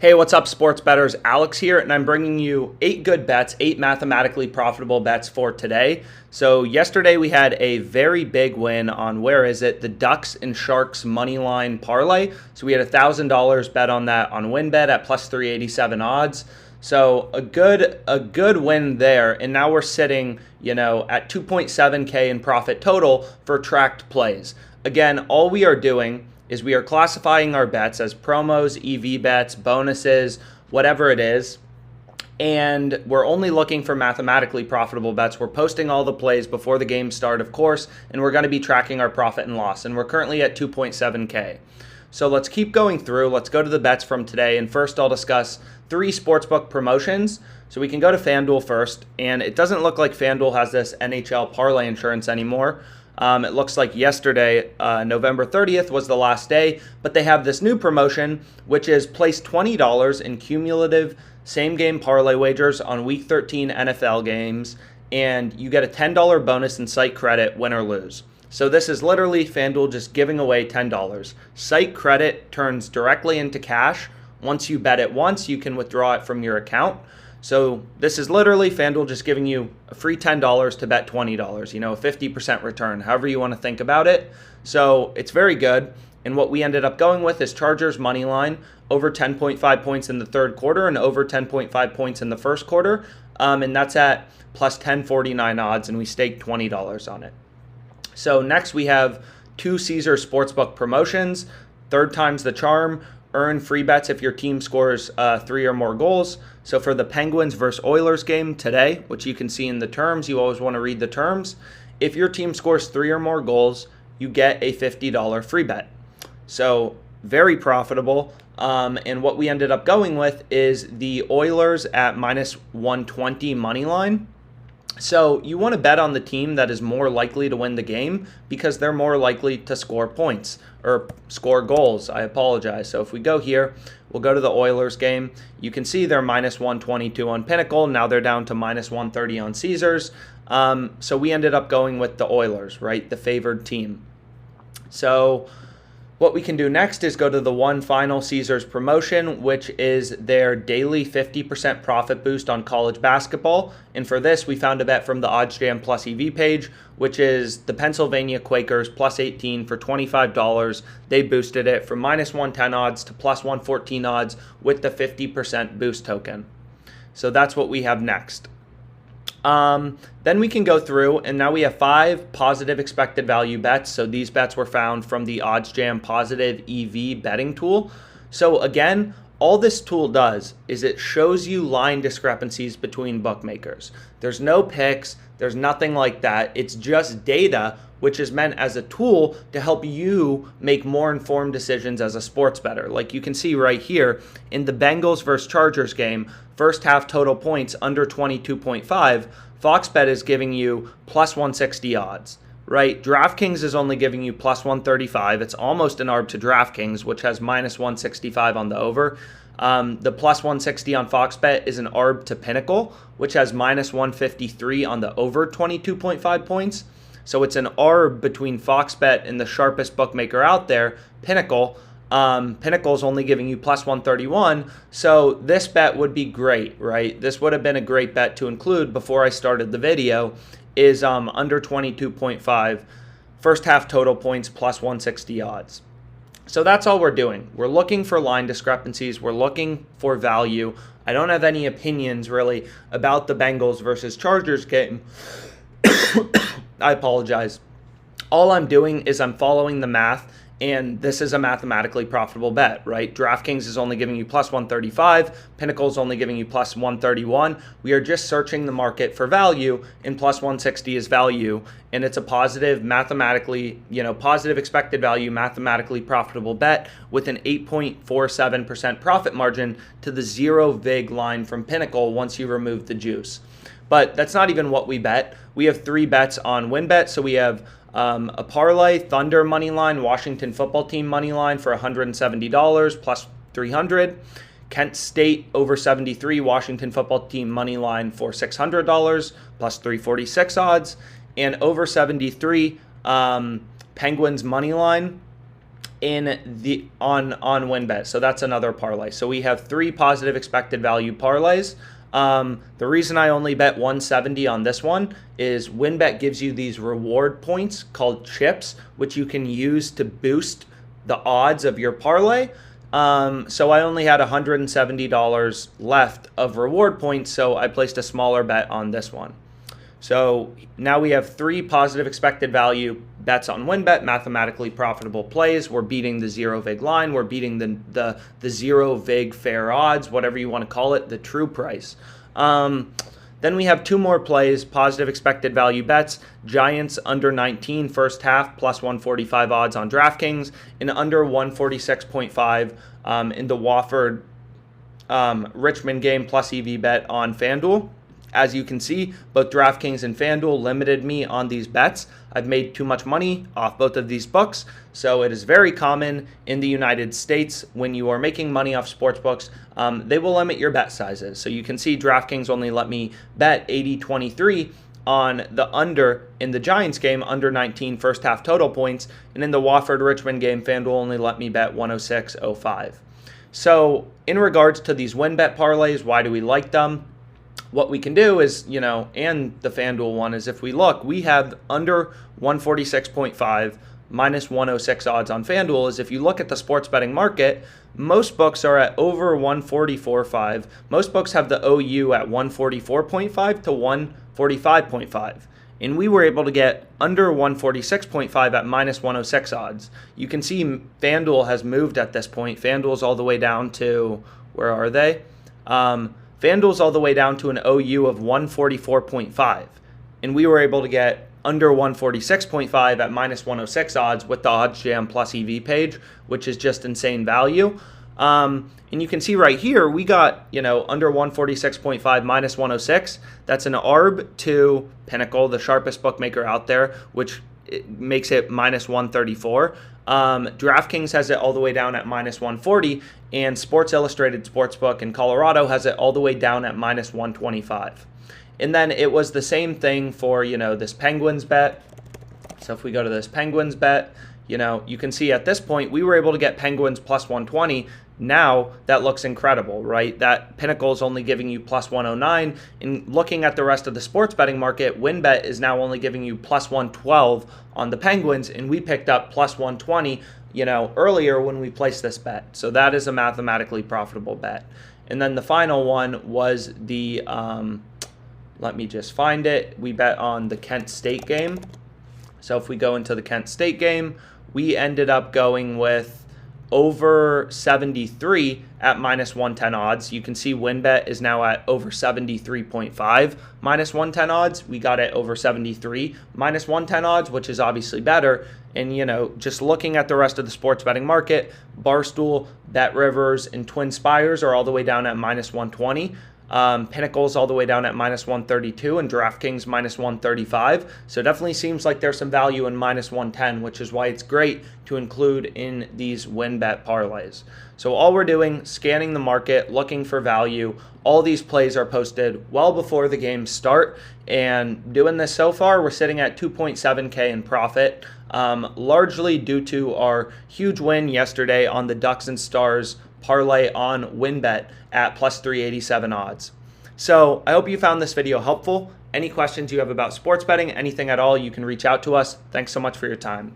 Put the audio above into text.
Hey, what's up, sports bettors? Alex here, and I'm bringing you 8 good bets, 8 mathematically profitable bets for today. So yesterday we had a very big win on, the Ducks and Sharks money line parlay. So we had $1,000 bet on that on WinBet at plus 387 odds. So a good win there, and now we're sitting, at 2.7K in profit total for tracked plays. Again, all we are doing is we are classifying our bets as promos, EV bets, bonuses, whatever it is. And we're only looking for mathematically profitable bets. We're posting all the plays before the game start, of course, and we're going to be tracking our profit and loss. And we're currently at 2.7K. So let's keep going through. Let's go to the bets from today. And first, I'll discuss 3 sportsbook promotions. So we can go to FanDuel first. And it doesn't look like FanDuel has this NHL parlay insurance anymore. It looks like yesterday, November 30th, was the last day, but they have this new promotion, which is place $20 in cumulative same-game parlay wagers on Week 13 NFL games, and you get a $10 bonus in site credit, win or lose. So this is literally FanDuel just giving away $10. Site credit turns directly into cash. Once you bet it once, you can withdraw it from your account. So this is literally FanDuel just giving you a free $10 to bet $20, a 50% return, however you want to think about it. So it's very good. And what we ended up going with is Chargers money line over 10.5 points in the third quarter and over 10.5 points in the first quarter. And that's at plus 1049 odds, and we staked $20 on it. So next we have 2 Caesar Sportsbook promotions. Third time's the charm. Earn free bets if your team scores 3 or more goals. So for the Penguins versus Oilers game today, which you can see in the terms, you always want to read the terms. If your team scores 3 or more goals, you get a $50 free bet. So very profitable. And what we ended up going with is the Oilers at minus 120 money line. So you want to bet on the team that is more likely to win the game because they're more likely to score points or score goals. I apologize. So if we go here, we'll go to the Oilers game. You can see they're minus 122 on Pinnacle. Now they're down to minus 130 on Caesars. So we ended up going with the Oilers, right? The favored team. So what we can do next is go to the one final Caesars promotion, which is their daily 50% profit boost on college basketball. And for this, we found a bet from the OddsJam Plus EV page, which is the Pennsylvania Quakers plus 18 for $25. They boosted it from minus 110 odds to plus 114 odds with the 50% boost token. So that's what we have next. Then we can go through, and now we have 5 positive expected value bets. So these bets were found from the OddsJam Positive EV betting tool. So again, all this tool does is it shows you line discrepancies between bookmakers. There's no picks, there's nothing like that. It's just data, which is meant as a tool to help you make more informed decisions as a sports bettor. Like you can see right here in the Bengals versus Chargers game, first half total points under 22.5, FoxBet is giving you plus 160 odds, right? DraftKings is only giving you plus 135. It's almost an arb to DraftKings, which has minus 165 on the over. The plus 160 on FoxBet is an arb to Pinnacle, which has minus 153 on the over 22.5 points. So it's an arb between FoxBet and the sharpest bookmaker out there, Pinnacle. Pinnacle's only giving you plus 131, so this bet would be great, right? This would have been a great bet to include before I started the video, is under 22.5, first half total points plus 160 odds. So that's all we're doing. We're looking for line discrepancies. We're looking for value. I don't have any opinions really about the Bengals versus Chargers game. I apologize. All I'm doing is I'm following the math, and this is a mathematically profitable bet, right? DraftKings is only giving you plus 135. Pinnacle is only giving you plus 131. We are just searching the market for value, and plus 160 is value, and it's a positive mathematically, positive expected value, mathematically profitable bet with an 8.47% profit margin to the 0 vig line from Pinnacle once you remove the juice. But that's not even what we bet. We have 3 bets on WinBet, so we have a parlay, Thunder money line, Washington football team money line for $170 plus 300. Kent State over 73, Washington football team money line for $600 plus 346 odds. And over 73, Penguins money line in the on WinBet. So that's another parlay. So we have 3 positive expected value parlays. The reason I only bet 170 on this one is WinBet gives you these reward points called chips, which you can use to boost the odds of your parlay. So I only had $170 left of reward points, so I placed a smaller bet on this one. So now we have 3 positive expected value bets on WinBet, mathematically profitable plays. We're beating the zero vig line. We're beating the zero vig fair odds, whatever you want to call it, the true price. Then we have 2 more plays, positive expected value bets. Giants under 19 first half, plus 145 odds on DraftKings, and under 146.5 in the Wofford Richmond game plus EV bet on FanDuel. As you can see, both DraftKings and FanDuel limited me on these bets. I've made too much money off both of these books, so it is very common in the United States when you are making money off sportsbooks, they will limit your bet sizes. So you can see DraftKings only let me bet 80-23 on the under in the Giants game, under 19 first half total points, and in the Wofford Richmond game, FanDuel only let me bet 106.05. So in regards to these WinBet parlays, why do we like them? What we can do is, and the FanDuel one is, if we look, we have under 146.5 minus 106 odds on FanDuel. Is if you look at the sports betting market, most books are at over 144.5. Most books have the OU at 144.5 to 145.5. And we were able to get under 146.5 at minus 106 odds. You can see FanDuel has moved at this point. FanDuel's all the way down to, where are they? FanDuel's all the way down to an OU of 144.5, and we were able to get under 146.5 at minus 106 odds with the OddsJam plus EV page, which is just insane value. And you can see right here, we got, under 146.5 minus 106. That's an ARB to Pinnacle, the sharpest bookmaker out there, which makes it minus 134. DraftKings has it all the way down at minus 140, and Sports Illustrated Sportsbook in Colorado has it all the way down at minus 125. And then it was the same thing for, this Penguins bet. So if we go to this Penguins bet, you can see at this point we were able to get Penguins plus 120. Now that looks incredible, right? That Pinnacle is only giving you plus 109. And looking at the rest of the sports betting market, WinBet is now only giving you plus 112 on the Penguins, and we picked up plus 120, earlier when we placed this bet. So that is a mathematically profitable bet. And then the final one was the, let me just find it. We bet on the Kent State game. So if we go into the Kent State game, we ended up going with over 73 at minus 110 odds. You can see WinBet is now at over 73.5 minus 110 odds. We got it over 73 minus 110 odds, which is obviously better. And, just looking at the rest of the sports betting market, Barstool, BetRivers, and Twin Spires are all the way down at minus 120. Pinnacle's all the way down at minus 132, and DraftKings minus 135. So it definitely seems like there's some value in minus 110, which is why it's great to include in these WinBet parlays. So all we're doing, scanning the market, looking for value. All these plays are posted well before the games start, and doing this so far, we're sitting at 2.7K in profit, largely due to our huge win yesterday on the Ducks and Stars parlay on WinBet at plus 387 odds. So I hope you found this video helpful. Any questions you have about sports betting, anything at all, you can reach out to us. Thanks so much for your time.